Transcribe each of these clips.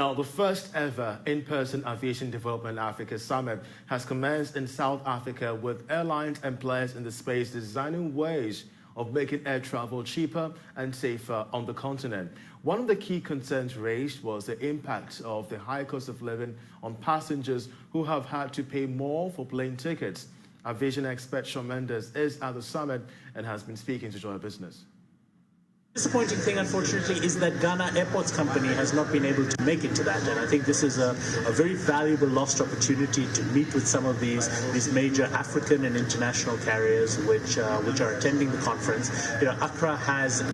Now, the first ever in-person Aviation Development Africa Summit has commenced in South Africa with airlines and players in the space designing ways of making air travel cheaper and safer on the continent. One of the key concerns raised was the impact of the high cost of living on passengers who have had to pay more for plane tickets. Aviation expert Shawn Mendes is at the summit and has been speaking to Joy Business. Disappointing thing, unfortunately, is that Ghana Airports Company has not been able to make it to that, and I think this is a very valuable lost opportunity to meet with some of these major African and international carriers which are attending the conference. You know, Accra has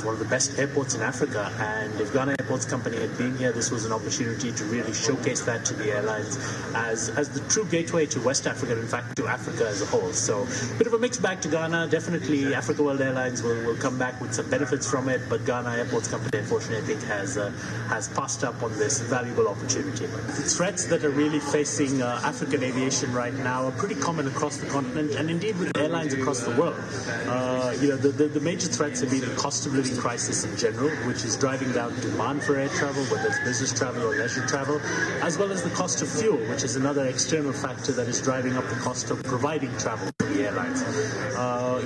one of the best airports in Africa, and if Ghana Airports Company had been here, this was an opportunity to really showcase that to the airlines as the true gateway to West Africa, and in fact to Africa as a whole. So, a bit of a mixed bag to Ghana. Definitely, Africa World Airlines will come back with some benefits from it, but Ghana Airports Company, unfortunately, I think has passed up on this valuable opportunity. The threats that are really facing African aviation right now are pretty common across the continent, and indeed with airlines across the world. You know, the major threats have been the cost of living crisis in general, which is driving down demand for air travel, whether it's business travel or leisure travel, as well as the cost of fuel, which is another external factor that is driving up the cost of providing travel to the airlines.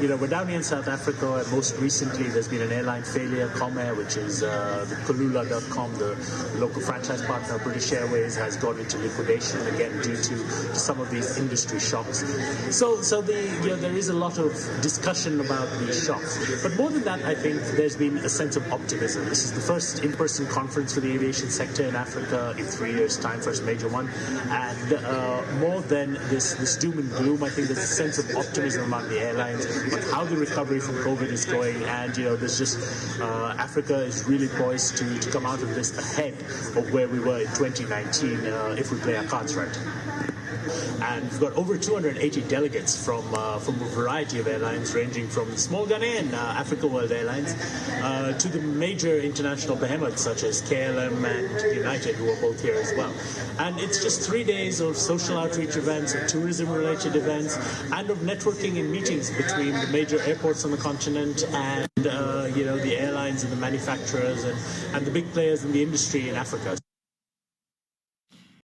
You know, we're down here in South Africa, and most recently there's been an airline failure. Comair, which is the Kulula.com, the local franchise partner of British Airways, has gone into liquidation again due to some of these industry shocks. So there is a lot of discussion about these shocks. But more than that, I think there's been a sense of optimism. This is the first in-person conference for the aviation sector in Africa in 3 years' time, first major one. And more than this doom and gloom, I think there's a sense of optimism among the airlines on how the recovery from COVID is going. And, you know, there's just Africa is really poised to come out of this ahead of where we were in 2019 if we play our cards right. And we've got over 280 delegates from a variety of airlines, ranging from the small Ghanaian Africa World Airlines to the major international behemoths such as KLM and United, who are both here as well. And it's just 3 days of social outreach events, of tourism-related events, and of networking and meetings between the major airports on the continent and you know, the airlines and the manufacturers and the big players in the industry in Africa.